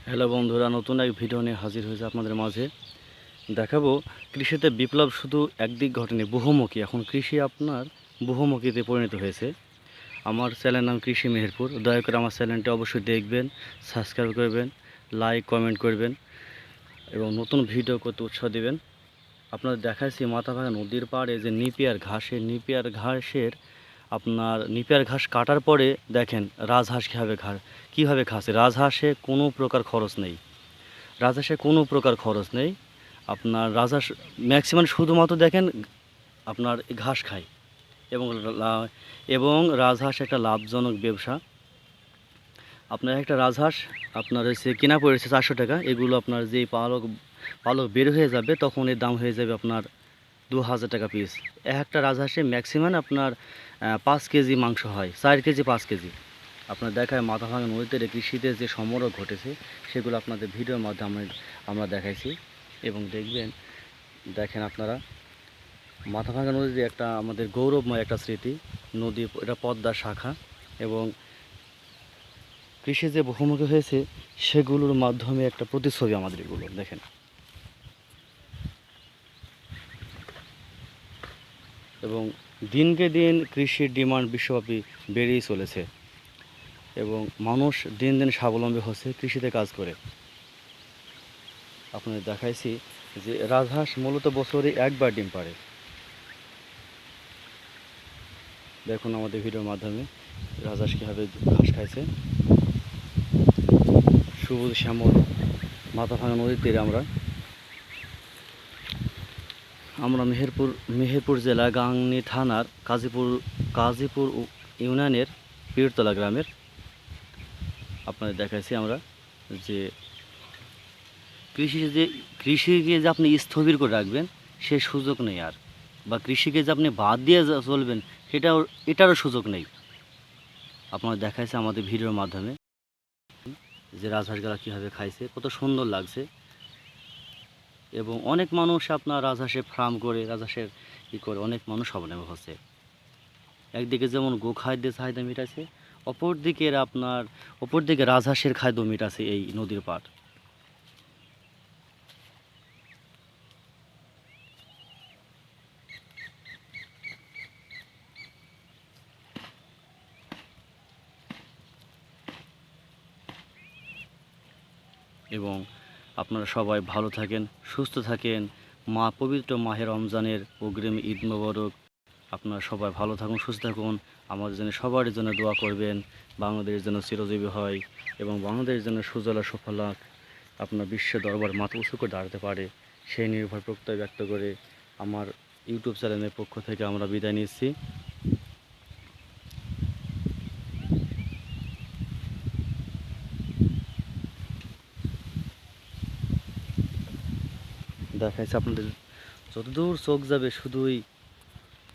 Hello বন্ধুরা, নতুন এক ভিডিও নিয়ে হাজির হয়েছে আপনাদের মাঝে। দেখাবো কৃষিতে বিপ্লব শুধু একদিক ঘটেনি, বহুমুখী। এখন কৃষি আপনার বহুমুখীতে পরিণত হয়েছে। আমার চ্যানেল নাম কৃষি মেহেরপুর। দয়া করে আমার চ্যানেলটি অবশ্যই দেখবেন, সাবস্ক্রাইব করবেন, লাইক কমেন্ট করবেন এবং নতুন ভিডিও করতে উৎসাহ দেবেন। আপনাদের দেখাচ্ছি মাথাভাঙা নদীর পাড়ে যে নিপিয়ার ঘাসের আপনার নিপিয়ার ঘাস কাটার পরে দেখেন রাজহাঁস কীভাবে খাচ্ছে। রাজহাঁসে কোনো প্রকার খরচ নেই। আপনার রাজহাঁস ম্যাক্সিমাম শুধুমাত্র দেখেন আপনার ঘাস খায় এবং এবং রাজহাঁস একটা লাভজনক ব্যবসা। আপনার একটা রাজহাঁস আপনার হচ্ছে কেনা পড়েছে 400 টাকা। এগুলো আপনার যেই পালক পালক বের হয়ে যাবে তখন এর দাম হয়ে যাবে আপনার 2000 টাকা পিস। একটা রাজহাঁসে ম্যাক্সিমাম আপনার 5 কেজি মাংস হয়, 4 কেজি 5 কেজি। আপনার দেখায় মাথাভাঙা নদীতে কৃষিতে যে সমরও ঘটেছে সেগুলো আপনাদের ভিডিওর মাধ্যমে আমরা দেখাইছি এবং দেখেন আপনারা মাথাভাঙা নদীতে একটা আমাদের গৌরবময় একটা স্মৃতি নদী, এটা পদ্মার শাখা এবং কৃষি যে বহুমুখী হয়েছে সেগুলোর মাধ্যমে একটা প্রতিচ্ছবি আমাদের এগুলো দেখেন। এবং দিনকে দিন কৃষির ডিমান্ড বিশ্বব্যাপী বেড়েই চলেছে এবং মানুষ দিন দিন স্বাবলম্বী হচ্ছে কৃষিতে কাজ করে। আপনাদের দেখাইছি যে রাজহাঁস মূলত বছরে একবার ডিম পাড়ে। দেখুন আমাদের ভিডিওর মাধ্যমে রাজহাঁস কীভাবে ঘাস খাইছে। সবুজ শ্যামল মাথাভাঙা নদীর তীরে আমরা মেহেরপুর জেলা গাংনী থানার কাজীপুর ইউনিয়নের পীরতলা গ্রামের। আপনাদের দেখাইছি আমরা যে কৃষিকে যে আপনি স্থবির করে রাখবেন সে সুযোগ নেই আর, বা কৃষিকে যে আপনি বাদ দিয়ে চলবেন এটারও সুযোগ নেই। আপনারা দেখাইছে আমাদের ভিডিওর মাধ্যমে যে রাজহাঁসগুলা কীভাবে খাইছে, কত সুন্দর লাগছে। এবং অনেক মানুষ আপনার রাজহাঁসের ফার্ম করে রাজহাঁসের করে অনেক মানুষ স্বাবলম্বী হচ্ছে। একদিকে যেমন গোখাদ্যের চাহিদা মেটাছে, অপরদিকে রাজহাঁসের খাদ্য মেটাছে এই নদীর পাড়। এবং আপনারা সবাই ভালো থাকেন, সুস্থ থাকেন। পবিত্র মাহে রমজানের অগ্রিম ঈদ মোবারক। আপনারা সবাই ভালো থাকুন, সুস্থ থাকুন। আমাদের জন্য সবার জন্য দোয়া করবেন, বাংলাদেশের জন্য চিরজীবী হয় এবং বাংলাদেশের জন্য সুজলা সুফলা আপনার বিশ্ব দরবার মাথা উঁচু করে দাঁড়াতে পারে, সেই নির্ভর প্রত্যয় ব্যক্ত করে আমার ইউটিউব চ্যানেলের পক্ষ থেকে আমরা বিদায় নিচ্ছি। দেখাইছে আপনাদের যতদূর চোখ যাবে শুধুই